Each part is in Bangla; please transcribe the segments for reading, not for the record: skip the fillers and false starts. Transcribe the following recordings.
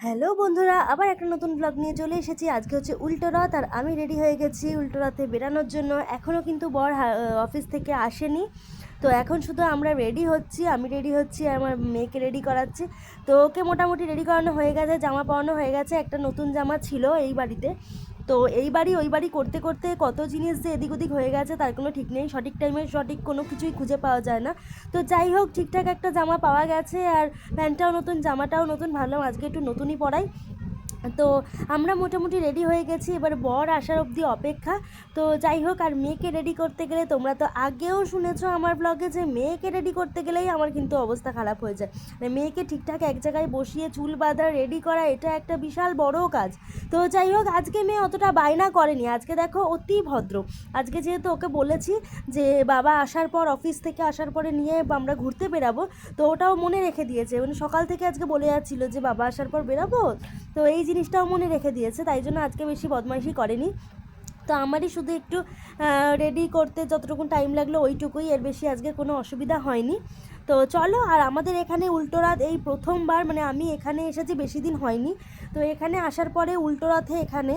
হ্যালো বন্ধুরা, আবার একটা নতুন ব্লগ নিয়ে চলে এসেছি। আজকে হচ্ছে উল্টো রথ আর আমি রেডি হয়ে গেছি উল্টো রথে বেরানোর জন্য। এখনও কিন্তু বর অফিস থেকে আসেনি, তো এখন শুধু আমরা রেডি হচ্ছি। আমি রেডি হচ্ছি আর আমার মেয়েকে রেডি করাচ্ছি। তো ওকে মোটামুটি রেডি করানো হয়ে গেছে, জামা পরানো হয়ে গেছে। একটা নতুন জামা ছিল এই বাড়িতে, তো এই বাড়ি ওই বাড়ি করতে করতে কত জিনিস যে এদিক ওদিক হয়ে গেছে তার কোনো ঠিক নেই। সঠিক টাইমে সঠিক কোনো কিছুই খুঁজে পাওয়া যায় না। তো যাই হোক, ঠিকঠাক একটা জামা পাওয়া গেছে আর প্যান্টটাও নতুন, জামাটাও নতুন। ভাবলাম আজকে একটু নতুনই পরাই। তো আমরা মোটামুটি রেডি হয়ে গেছি, এবার বর আসার অবধি অপেক্ষা। তো যাই হোক, আর মেয়েকে রেডি করতে গেলে তোমরা তো আগেও শুনেছো আমার ব্লগে যে মেয়েকে রেডি করতে গেলেই আমার কিন্তু অবস্থা খারাপ হয়ে যায়। মানে মেয়েকে ঠিকঠাক এক জায়গায় বসিয়ে চুল বাঁধা রেডি করা, এটা একটা বিশাল বড় কাজ। তো যাই হোক, আজকে মেয়ে অতটা বায়না করেনি। আজকে দেখো অতি ভদ্র। আজকে যেহেতু ওকে বলেছি যে বাবা আসার পর, অফিস থেকে আসার পরে নিয়ে আমরা ঘুরতে বেরাবো, তো ওটাও মনে রেখে দিয়েছে। মানে সকাল থেকে আজকে বলে যাচ্ছিল যে বাবা আসার পর বেরাবো, তো এই জিনিসটাও মনে রেখে দিয়েছে, তাই জন্য আজকে বেশি বদমাইশি করেনি। তো আমারই শুধু একটু রেডি করতে যতটুকু টাইম লাগলো ওইটুকুই, এর বেশি আজকে কোনো অসুবিধা হয়নি। তো চলো, আর আমাদের এখানে উল্টো রথ এই প্রথমবার, মানে আমি এখানে এসেছি বেশি দিন হয়নি, তো এখানে আসার পরে উল্টো রথে এখানে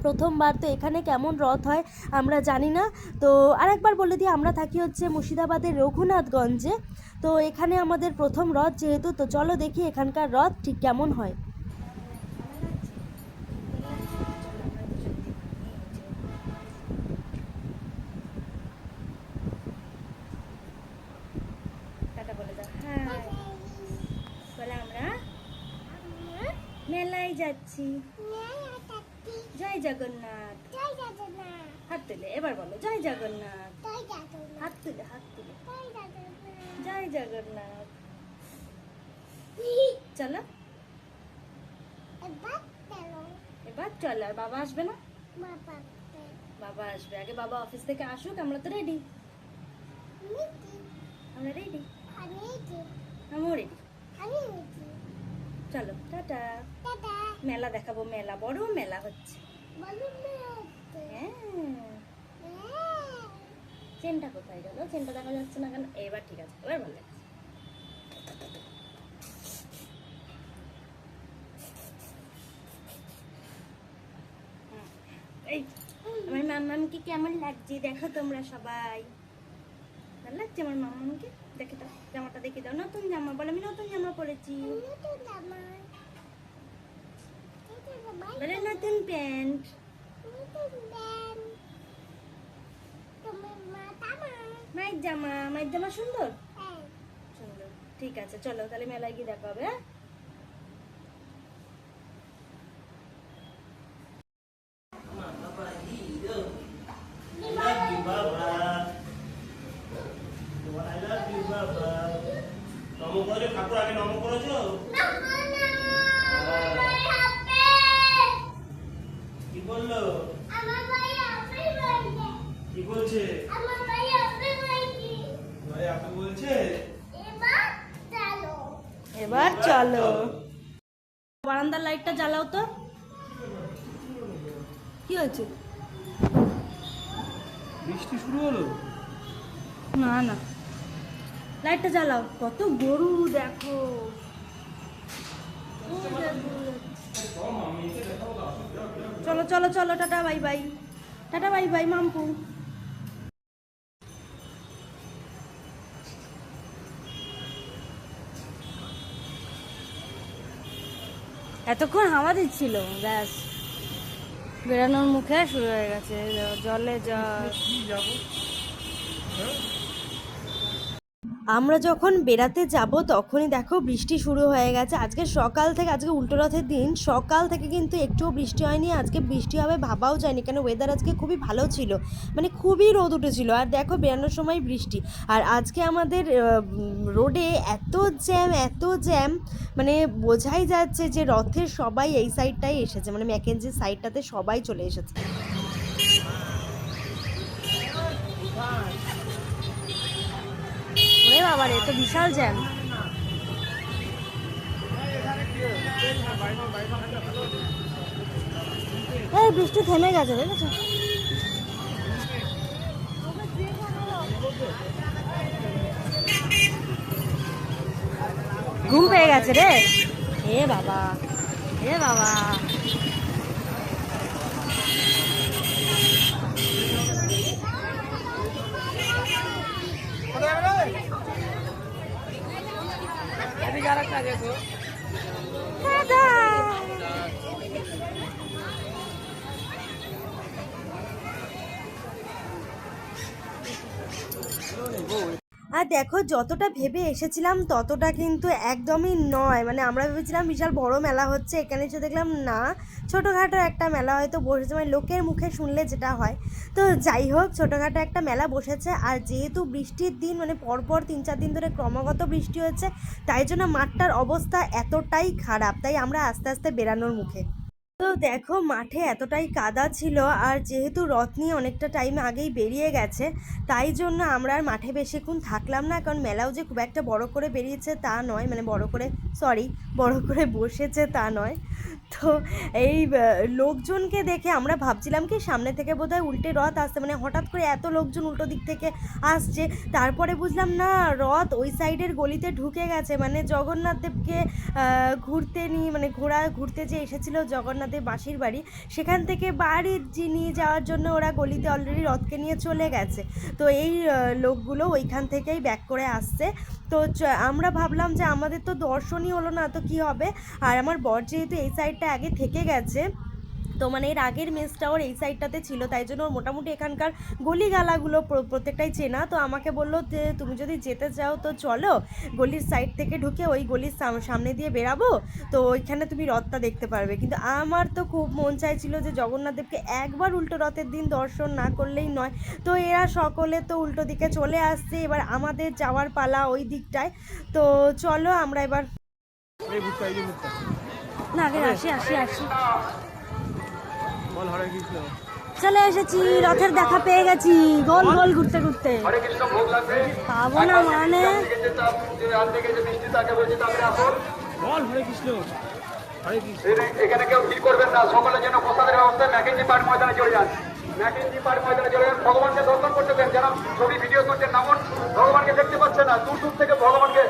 প্রথমবার। তো এখানে কেমন রথ হয় আমরা জানি না। তো আরেকবার বলে দিই, আমরা থাকি হচ্ছে মুর্শিদাবাদের রঘুনাথগঞ্জে। তো এখানে আমাদের প্রথম রথ যেহেতু, তো চলো দেখি এখানকার রথ ঠিক কেমন হয়। হ্যাঁ, বলে আমরা মেলায় যাচ্ছি। জয় জগন্নাথ। হাত তুলে এবার বলো জয় জগন্নাথ। হাত তুলে, হাত তুলে জয় জগন্নাথ। চলো এবার চলো। আর বাবা আসবে না? বাবা আসবে আগে, বাবা অফিস থেকে আসুক। আমরা তো রেডি, আমরা রেডি, আমিও রেডি। চলো টাটা। মেলা দেখাবো, মেলা, বড় মেলা হচ্ছে। হ্যাঁ, চেনটা কোথায় গেল? চেনটা দেখা যাচ্ছে না কেন? এবার ঠিক আছে, এবার ভালো লাগছে। এই আমার মামামকে কেমন লাগছে দেখো তোমরা সবাই। ভালো লাগছে আমার মামামকে? দেখে দাও, জামাটা দেখে দাও। নতুন জামা বলে, আমি নতুন জামা পরেছি। বলে নতুন প্যান্ট। মায়ের জামা, মায়ের জামা সুন্দর সুন্দর। ঠিক আছে, চলো তাহলে মেলায় গিয়ে দেখা হবে। ঠাকুর আগে নম করেছো? কি বললো? কি বলছে? বলছে এবার চলো। বারান্দার লাইটটা জ্বালাও তো। কি হয়েছে? বৃষ্টি শুরু হলো? না না, লাইটটা জ্বালাও। কত গরু দেখো। চলো চলো চলো, টাটা বাই বাই। টাটা বাই বাই মাম্পু। এতক্ষণ হাওয়া দিচ্ছিল, ব্যাস বেরানোর মুখে শুরু হয়ে গেছে জলে জল। আমরা যখন বেড়াতে যাব তখনই দেখো বৃষ্টি শুরু হয়ে গেছে। আজকে সকাল থেকে, আজকে উল্টো রথের দিন, সকাল থেকে কিন্তু একটুও বৃষ্টি হয়নি। আজকে বৃষ্টি হবে ভাবাও যায়নি, কেন ওয়েদার আজকে খুবই ভালো ছিল, মানে খুবই রোদ উঠেছিল। আর দেখো বেরানোর সময় বৃষ্টি। আর আজকে আমাদের রোডে এত জ্যাম, এত জ্যাম, মানে বোঝাই যাচ্ছে যে রথের সবাই এই সাইডটাই এসেছে, মানে ম্যাকেঞ্জির সাইডটাতে সবাই চলে এসেছে। ওরে বাবা রে, তো বিশাল জ্যাম। এই বৃষ্টি থেমে গেছে, দেখেছো? ঘুম পেয়ে গেছে রে, এ বাবা। এ বাবা, আর দেখো যতটা ভেবে এসেছিলাম ততটা কিন্তু একদমই নয়। মানে আমরা ভেবেছিলাম বিশাল বড় মেলা হচ্ছে, এখানে এসে দেখলাম না, ছোটোখাটো একটা মেলা হয়তো বসেছে, মানে লোকের মুখে শুনলে যেটা হয়। তো যাই হোক, ছোটোখাটো একটা মেলা বসেছে। আর যেহেতু বৃষ্টির দিন, মানে পরপর 3-4 দিন ধরে ক্রমাগত বৃষ্টি হচ্ছে, তাই জন্য মাঠটার অবস্থা এতটাই খারাপ, তাই আমরা আস্তে আস্তে বেরানোর মুখে। তো দেখো মাঠে এতটাই কাদা ছিল, আর যেহেতু রথ নিয়ে অনেকটা টাইম আগেই বেরিয়ে গেছে, তাই জন্য আমরা আর মাঠে বেশিক্ষণ থাকলাম না। কারণ মেলাও যে খুব একটা বড় করে বেরিয়েছে তা নয়, মানে বড় করে বসেছে তা নয়। তো এই লোকজনকে দেখে আমরা ভাবছিলাম কি সামনে থেকে বোধহয় উল্টে রথ আসছে, মানে হঠাৎ করে এত লোকজন উল্টো দিক থেকে আসছে। তারপরে বুঝলাম না, রথ ওই সাইডের গলিতে ঢুকে গেছে, মানে জগন্নাথ দেবকে ঘুরতে নিয়ে, মানে ঘুরতে যে এসেছিল জগন্নাথের বাসির বাড়ি, সেখান থেকে বাড়ির নিয়ে যাওয়ার জন্য ওরা গলিতে অলরেডি রথকে নিয়ে চলে গেছে। তো এই লোকগুলো ওইখান থেকেই ব্যাক করে আসছে। তো আমরা ভাবলাম যে আমাদের তো দর্শনই হলো না, তো কি হবে। আর আমার বর যেহেতু এই সাইডটা আগে থেকে গেছে, তো মানে এর আগের মেসটা ওর এই সাইডটাতে ছিল, তাই জন্য ওর মোটামুটি এখানকার গলিগালাগুলো প্রত্যেকটাই চেনা। তো আমাকে বললো যে তুমি যদি যেতে চাও তো চলো, গলির সাইড থেকে ঢুকে ওই গলির সামনে দিয়ে বেরাবো, তো ওইখানে তুমি রথটা দেখতে পারবে। কিন্তু আমার তো খুব মন চাইছিল যে জগন্নাথ দেবকে একবার উল্টো রথের দিন দর্শন না করলেই নয়। তো এরা সকলে তো উল্টো দিকে চলে আসছে, এবার আমাদের যাওয়ার পালা ওই দিকটায়। তো চলো আমরা এবার না আগে আসি চলে এসেছি, রথের দেখা পেয়ে গেছি, গোল গোল ঘুরতে ঘুরতে। পাবো না মানে এখানে কেউ ভিড় করবেন না, সকলের জন্য প্রসাদের ব্যবস্থা ম্যাকেঞ্জি পার্ক ময়দানে চলে যান। ম্যাকেঞ্জি পার্ক ময়দানে চলে যান, ভগবানকে দর্শন করতে দেন। যারা ছবি ভিডিও করছেন নামুন, ভগবানকে দেখতে পাচ্ছে না, দূর দূর থেকে ভগবানকে,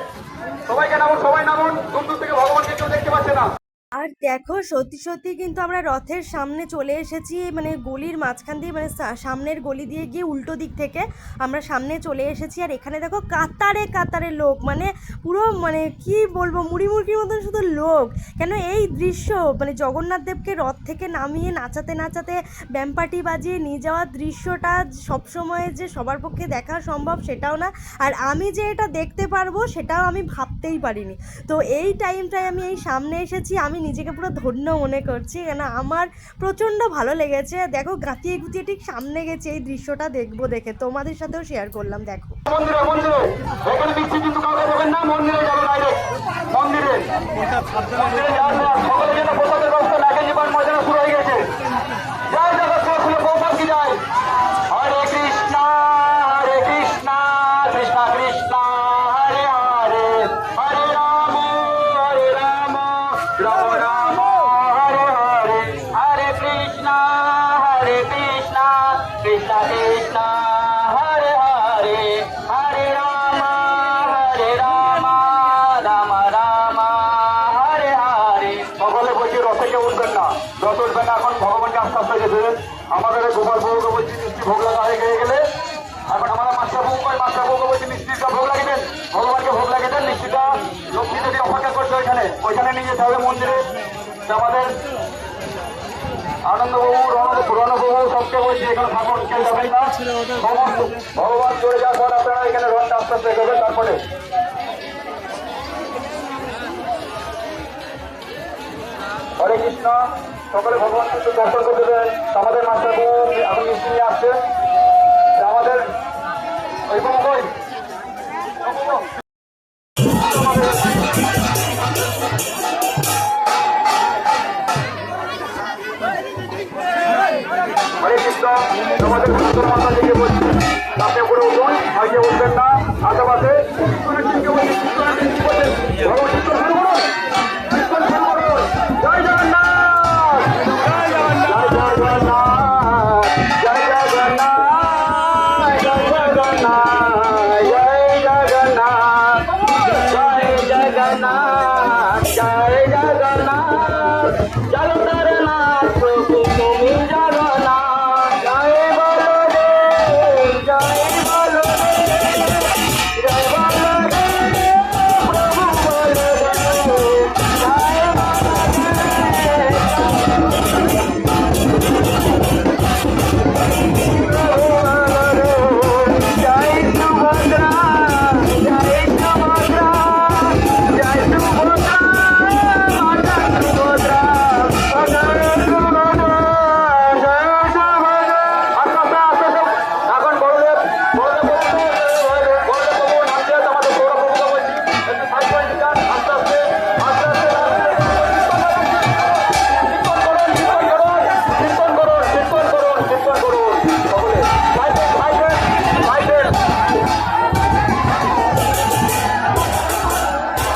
সবাইকে নামুন, সবাই নামুন, দূর দূর থেকে ভগবানকে কেউ দেখতে পাচ্ছে না। আর দেখো সত্যি সত্যি কিন্তু আমরা রথের সামনে চলে এসেছি, মানে গলির মাঝখান দিয়ে, মানে সামনের গলি দিয়ে গিয়ে উল্টো দিক থেকে আমরা সামনে চলে এসেছি। আর এখানে দেখো কাতারে কাতারে লোক, মানে পুরো মানে কি বলবো, মুড়ি মুড়কির মতন শুধু লোক। কেন এই দৃশ্য, মানে জগন্নাথ দেবকে রথ থেকে নামিয়ে নাচাতে নাচাতে ব্যামপাটি বাজিয়ে নিয়ে যাওয়ার দৃশ্যটা সবসময় যে সবার পক্ষে দেখা সম্ভব সেটাও না, আর আমি যে এটা দেখতে পারবো সেটাও আমি ভাবতেই পারিনি। তো এই টাইমটায় আমি এই সামনে এসেছি, আমি নিজেকে পুরো ধন্য মনে করছি, কেন আমার প্রচণ্ড ভালো লেগেছে। দেখো গাতিয়ে গুতিয়ে ঠিক সামনে গেছে, এই দৃশ্যটা দেখবো দেখে তোমাদের সাথেও শেয়ার করলাম। দেখো হরে কৃষ্ণ হরে কৃষ্ণ কৃষ্ণ কৃষ্ণ হরে হরে, হরে রাম রাম রাম হরে হরে, হরে কৃষ্ণ কৃষ্ণ কৃষ্ণ হরে হরে, হরে রাম রাম রাম হরে হরে। সকলে বলছি রথে কেউ উঠবেন না, রথ উঠবেন না, এখন ভগবানকে আস্তে আস্তে যেতে। আমাদের গোপাল বউকে বলছি মিষ্টি ভোগ লাগা হয়ে গেলে, এখন আমাদের মাস্টার বউকে বলছি মিষ্টিটা ভোগ লাগিয়ে দেন, ভগবানকে ভোগ লাগিয়ে দেন। মিষ্টিটা লক্ষ্মী দেবী অপেক্ষা করছে ওইখানে নিয়ে যেতে হবে মন্দিরে। আমাদের আনন্দবাবু রণবাবু সবকে বলছি এখানে থাকুন, কেউ যাবেন না। ভগবান চলে যাওয়ার পর আপনারা এখানে রথটা আস্তে আস্তে এগোবেন। তারপরে হরে কৃষ্ণ, সকলে ভগবানকে একটু দর্শন করতে দেন। আমাদের মাস্টার বউ এখন মিষ্টি নিয়ে আসছে, আমাদের ওই কই হরে কৃষ্ণ, আমাদের সুন্দর মাতা দিকে বলছি তাতে করে উঠুন, আগে উঠবেন না, আশেপাশে জয় জগন্নাথ, জয় জগন্নাথ, জয় জগন্নাথ, জয় জগন্নাথ, জয় জগন্নাথ, জয় জগন্নাথ, জয় জগন্নাথ, জয় জগন্নাথ। জগন্নাথ প্রভু তুমি জগন্নাথ জয় বলো রে জয় বলো রে জয় বলো রে প্রভু বলো রে জয় বলো রে জয় সুভদ্রা জয় সুভদ্রা জয় সুভদ্রা মাতা সুভদ্রা জয় সুভদ্রা জয় সুভদ্রা। এখন বড়দেব নামছে আমাদের সৌরভকে বলছি একটু সাইড করে দিন আস্তে আস্তে আস্তে আস্তে কীর্তন করুন কীর্তন করুন কীর্তন করুন সকলে সাইডে সাইডে সাইডে।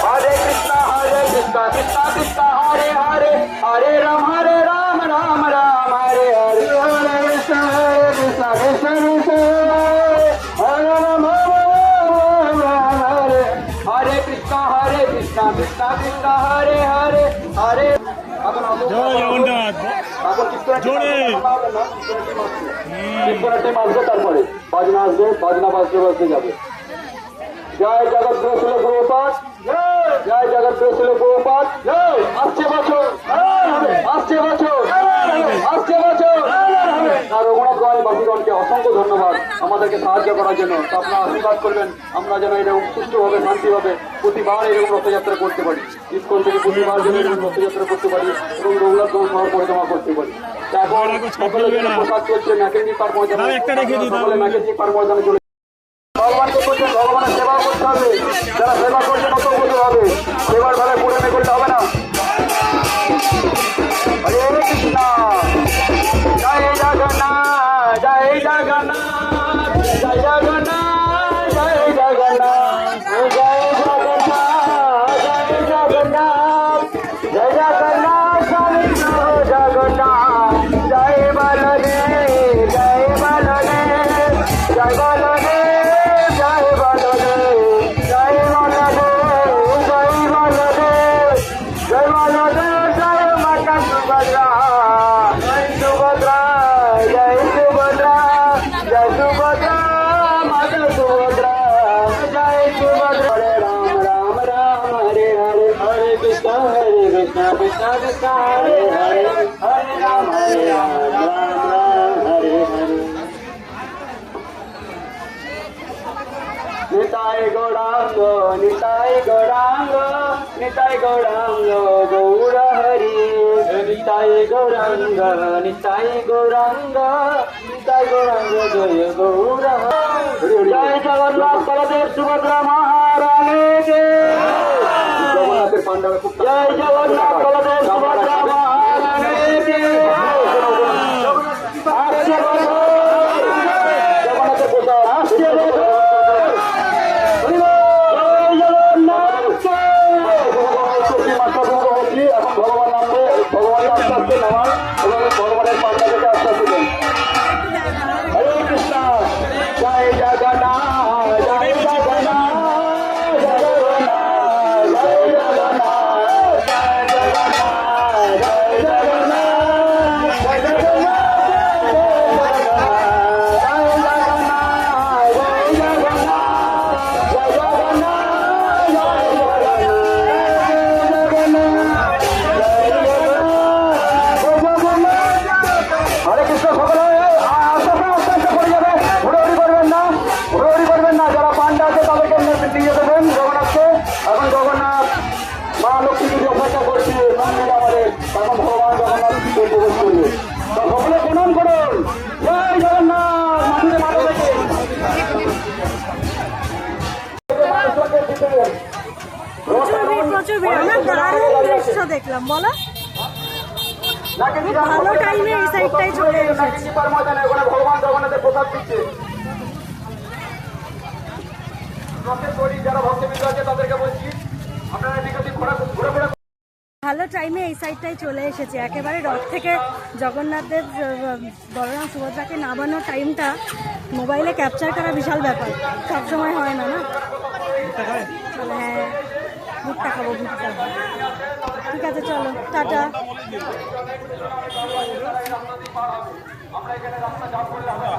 हरे कृष्णा कृष्णा कृष्णा हरे हरे हरे राम राम राम हरे हरे हरे कृष्णा कृष्णा कृष्णा हरे राम हरे हरे कृष्णा कृष्णा कृष्णा हरे हरे हरे। জয় জগন্নাথ জোরে। কীর্তনের আসবে তারপরে বাজনা আসবে বাজনা বাজতে বাজতে যাবে। জয় জগৎ গুরুশীল প্রভুপাদ জয় জগৎ গুরুশীল প্রভুপাদ আসছে বছর আসছে বছর আসছে বছর। আর রঘুনাথ গঞ্জ বাসীগণকে অসংখ্য ধন্যবাদ আমাদেরকে সাহায্য করার জন্য। তো আপনারা আশীর্বাদ করবেন আমরা যেন এরকম সুষ্ঠুভাবে শান্তিভাবে প্রতিবার এরকম রথযাত্রা করতে পারি। ইস্কন থেকে প্রতিবার যেন এরকম রথযাত্রা করতে পারি এবং রঘুনাথগঞ্জ শহর পরিক্রমা করতে পারি। এখন সকলের জন্য প্রসাদ চলছে ম্যাকেঞ্জি পার্ক ময়দানে সকলে ম্যাকেঞ্জি পার্ক ময়দানে চলে ভগবানকে করছেন ভগবানের সেবা করতে হবে। যারা সেবা করছেন অত করতে হবে সেবার ভাবে পুরানে করতে হবে না। হরে কৃষ্ণ জয় জগন্নাথ জয় জগন্নাথ জয় জগন্নাথ জয় জগন্নাথ জয় জগন্নাথ জয় জগন্নাথ জয় জগন্নাথ স্বামী জগন্নাথ জয় বলদেব জয় বলদেব জয় বলদেব জয় বলদেব জয় বলদেব জয় বলদেব জয় বলদেব জয় মাতা সুভদ্রা জয় সুভদ্রা জয় সুভদ্রা জয় সুভদ্রা মাতা সুভদ্রা জয় সুভদ্রা। হরে রাম রাম রাম হরে হরে হরে কৃষ্ণ কৃষ্ণ কৃষ্ণ হরে হরে হরে রাম রাম রাম হরে হরে। নিতাই গৌরাঙ্গ নিতাই গৌরাঙ্গ নিতাই গৌরাঙ্গ গৌর হরি নিতাই গৌরাঙ্গ নিতাই গৌরাঙ্গ নিতাই গৌরাঙ্গ জয় গৌর হরি। জয় জগন্নাথ বলদেব সুভদ্রা মহারানীকে জগন্নাথের পাণ্ডারা খুব জয় জগন্নাথ বলদেব সুভদ্রা মহারানীকে আসছে জগন্নাথের প্রসাদ আসছে এখন ভগবান নামবে ভগবানের আস্তে আস্তে নামান এবং ভগবানের পান্ডা থেকে আস্তে আস্তে দেন। হরে কৃষ্ণ জয় জগন্নাথ জয় জগন্নাথ জয় জগন্নাথ জয় জগন্নাথ জয় জগন্নাথ জয় জগন্নাথ জয় হরে কৃষ্ণ সকলে আস্তে আস্তে আস্তে পড়ে যাবে ঘোরাঘুরি করবেন না ঘোরাঘুরি করবেন না। যারা পান্ডা আছে তাদেরকে দিয়ে দেবেন জগন্নাথকে। এখন জগন্নাথ মা লক্ষ্মী যদি অপেক্ষা করছে মন্দিরে আমাদের তখন ভগবান জগন্নাথ প্রবেশ করবে। তো সকলে প্রণাম করুন জয় জগন্নাথ মাটিতে মাথা রেখে প্রচুর ভিড় না দারুণ দৃশ্য দেখলাম বলো ভালো টাইমে এই সাইডটাই চলে এসেছি। ভগবান জগন্নাথের প্রসাদ দিচ্ছে। যারা ভক্তবৃন্দ আছে তাদেরকে বলছি আপনারা এদিকে ঘোরা ঘুরে ঘুরে ভালো টাইমে এই সাইডটাই চলে এসেছে। একেবারে রথ থেকে জগন্নাথদেব বলরাম সুভদ্রাকে নামানোর টাইমটা মোবাইলে ক্যাপচার করা বিশাল ব্যাপার, সবসময় হয় না না। হ্যাঁ ভুট্টা খাবো ভুট্টা। ঠিক আছে চলো টাটা। আমরা এখানে রাস্তা জাম করলে হবে না।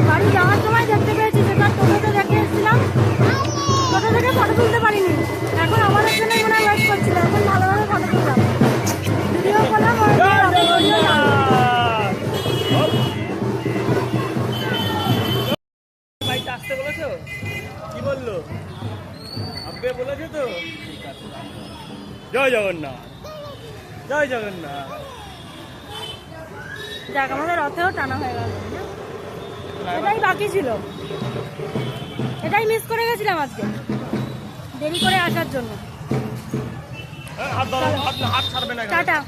বাড়ি যাওয়ার সময় দেখতে পেয়েছি যেটা টোটোতে দেখে এসেছিলাম, টোটো থেকে ফটো তুলতে পারিনি। এখন আমাদের জন্য মনে হয় ওয়েট করছিল, এখন ভালোভাবে ফটো তুললাম, ভিডিও করলাম। বাইকটা আসতে বলেছো? কি বললো? আব্বে বলেছো তো? ঠিক আছে। জয় জগন্নাথ, জয় জগন্নাথ। যাক আমাদের রথেও টানা হয়ে গেল, এটাই বাকি ছিল, এটাই মিস করে গেছিলাম আজকে দেরি করে আসার জন্য। হাত ধরো, হাত ছাড়বে না। টাটা।